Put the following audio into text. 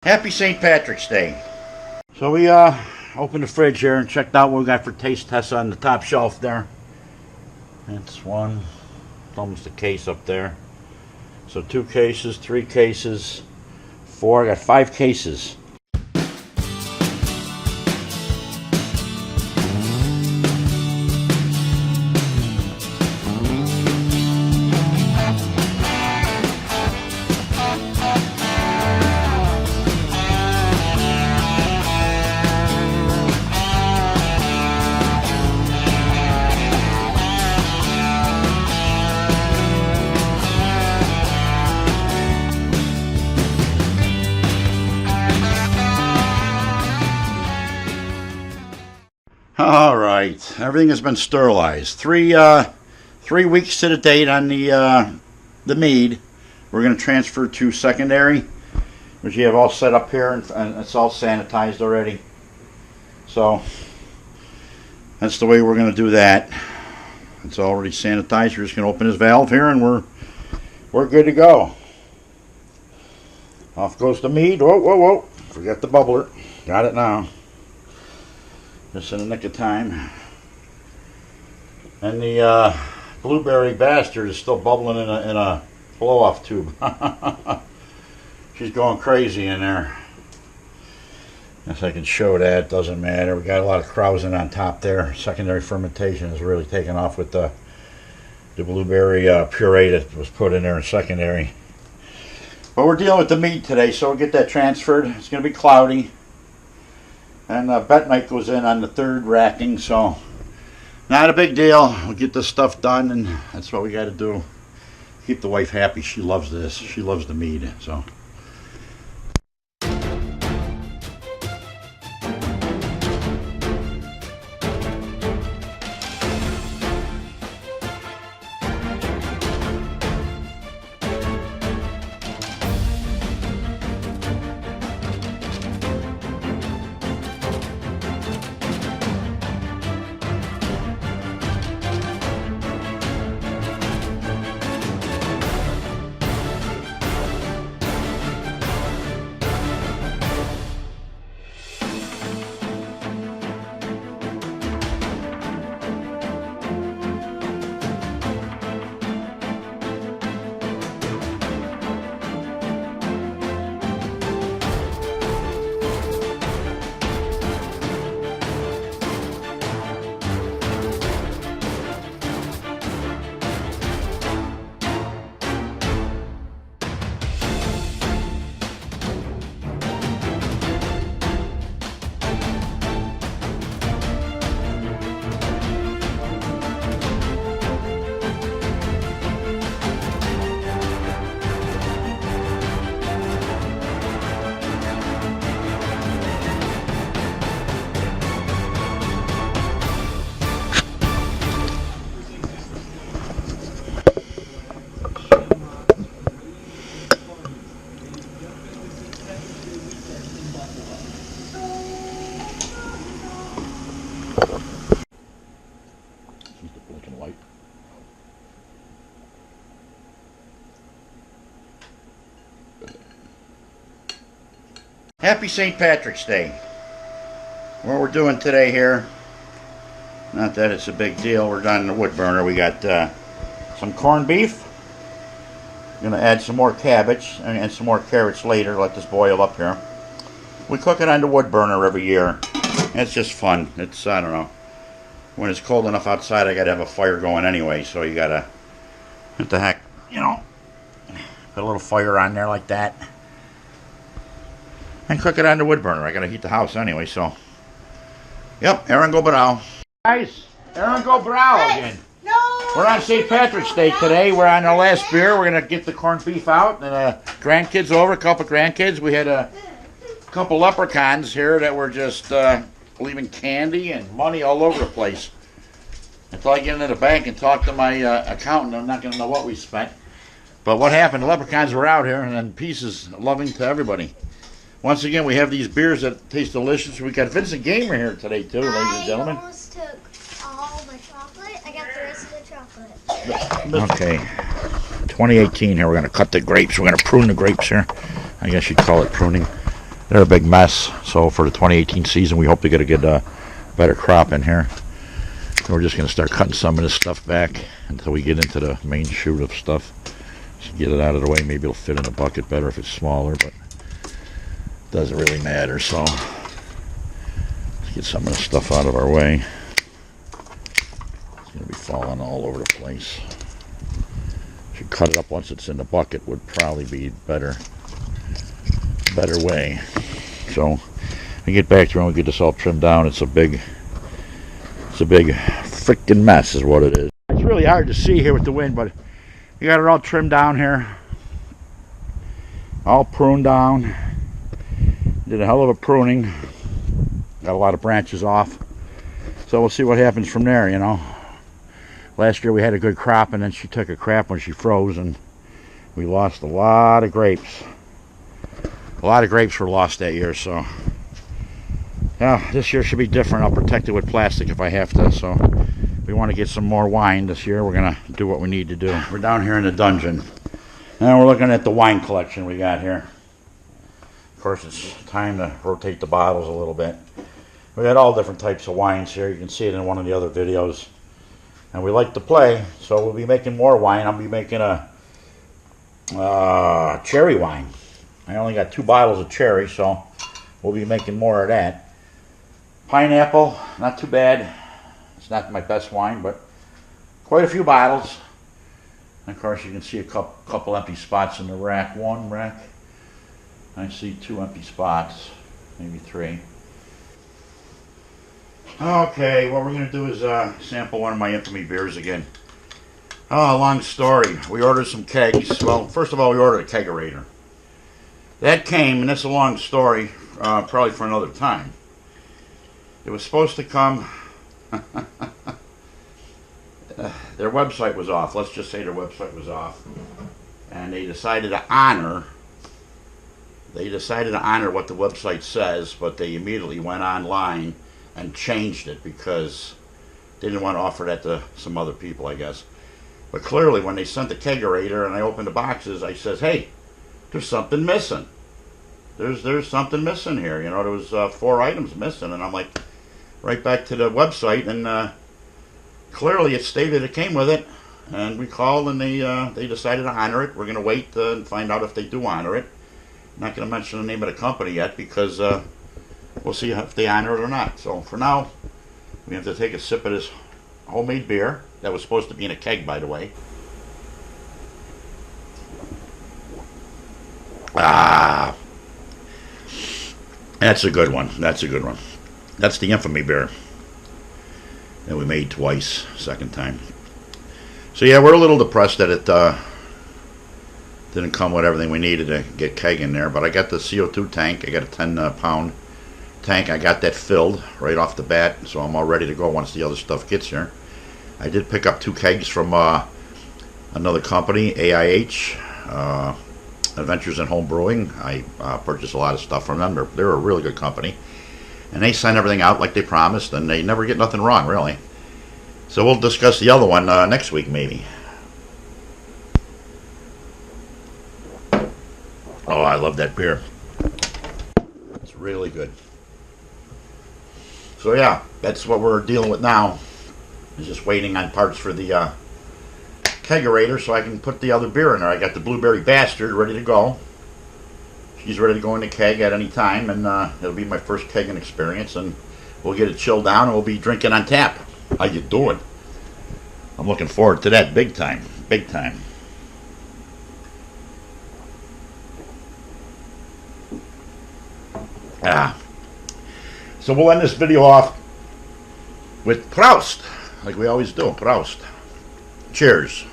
Happy St. Patrick's Day. So we opened the fridge here and checked out what we got for taste tests on the top shelf there. That's one. It's almost a case up there. So 2 cases, 3 cases, 4. I got 5 cases. All right, everything has been sterilized. 3 weeks to the date on the Mead. We're going to transfer to secondary, which you have all set up here, and it's all sanitized already. So that's the way we're going to do that. It's already sanitized. We're just going to open this valve here, and we're good to go. Off goes the Mead. Whoa, whoa, whoa! Forgot the bubbler. Got it now. Just in the nick of time. And the blueberry bastard is still bubbling in a blow-off tube. She's going crazy in there. Guess I can show that. Doesn't matter. We got a lot of krausen on top there. Secondary fermentation is really taking off with the blueberry puree that was put in there in secondary. But we're dealing with the Mead today, so we'll get that transferred. It's going to be cloudy. And bentonite goes in on the 3rd racking, so not a big deal. We'll get this stuff done, and that's what we got to do. Keep the wife happy. She loves this. She loves the Mead, so. Happy St. Patrick's Day. What we're doing today here, not that it's a big deal, we're done in the wood burner. We got some corned beef. We're going to add some more cabbage and some more carrots later, let this boil up here. We cook it on the wood burner every year. It's just fun. It's, I don't know, when it's cold enough outside I got to have a fire going anyway, so you got to, what the heck, you know, put a little fire on there like that. And cook it on the wood burner. I gotta heat the house anyway, so. Yep, Aaron go brow. Guys, Aaron go brow again. No! We're on St. Patrick's Day today. We're on our last beer. We're gonna get the corned beef out. And grandkids over, a couple grandkids. We had a couple leprechauns here that were just leaving candy and money all over the place. Until I get into the bank and talk to my accountant, I'm not gonna know what we spent. But what happened, the leprechauns were out here and then pieces loving to everybody. Once again, we have these beers that taste delicious. We got Vincent Gamer here today, too, ladies and gentlemen. I almost took all the chocolate. I got the rest of the chocolate. Okay. 2018 here. We're going to cut the grapes. We're going to prune the grapes here. I guess you'd call it pruning. they're a big mess. So for the 2018 season, we hope to get a good, better crop in here. So we're just going to start cutting some of this stuff back until we get into the main shoot of stuff. Just get it out of the way. Maybe it'll fit in a bucket better if it's smaller, but it doesn't really matter. So let's get some of this stuff out of our way. It's going to be falling all over the place. Should cut it up once it's in the bucket would probably be better way. So we get back to when we get this all trimmed down. It's a big freaking mess is what it is. It's really hard to see here with the wind, but we got it all trimmed down here, all pruned down. Did a hell of a pruning, got a lot of branches off, so we'll see what happens from there. You know, last year we had a good crop, and then she took a crap when she froze, and we lost a lot of grapes. A lot of grapes were lost that year, so yeah, this year should be different. I'll protect it with plastic if I have to. So we want to get some more wine this year. We're gonna do what we need to do. We're down here in the dungeon, and we're looking at the wine collection we got here. Of course, it's time to rotate the bottles a little bit. We got all different types of wines here. You can see it in one of the other videos. And we like to play, so we'll be making more wine. I'll be making a cherry wine. I only got 2 bottles of cherry, so we'll be making more of that. Pineapple, not too bad. It's not my best wine, but quite a few bottles. And of course, you can see a couple empty spots in the rack. One rack. I see 2 empty spots, maybe 3. Okay, what we're going to do is sample one of my infamy beers again. Oh, long story. We ordered some kegs. Well, first of all, we ordered a Kegerator. That came, and that's a long story, probably for another time. It was supposed to come... their website was off. Let's just say their website was off. And they decided to honor... what the website says, but they immediately went online and changed it because they didn't want to offer that to some other people, I guess. But clearly, when they sent the Kegerator and I opened the boxes, I says, hey, there's something missing. There's something missing here. You know, there was 4 items missing, and I'm like, right back to the website, and clearly it stated it came with it. And we called, and they decided to honor it. We're going to wait and find out if they do honor it. I'm not going to mention the name of the company yet because we'll see if they honor it or not. So for now, we have to take a sip of this homemade beer that was supposed to be in a keg, by the way. Ah, that's a good one. That's a good one. That's the infamy beer that we made twice, second time. So yeah, we're a little depressed that it didn't come with everything we needed to get keg in there, but I got the CO2 tank. I got a 10-pound tank. I got that filled right off the bat, so I'm all ready to go once the other stuff gets here. I did pick up 2 kegs from another company, AIH, Adventures in Home Brewing. I purchased a lot of stuff from them. They're a really good company, and they send everything out like they promised, and they never get nothing wrong, really. So we'll discuss the other one next week, maybe. Oh, I love that beer. It's really good. So yeah, that's what we're dealing with now. I'm just waiting on parts for the Kegerator so I can put the other beer in there. I got the Blueberry Bastard ready to go. She's ready to go in the keg at any time, and it'll be my first kegging experience, and we'll get it chilled down, and we'll be drinking on tap. How you doing? I'm looking forward to that big time. Big time. So we'll end this video off with Proust, like we always do. Proust. Cheers.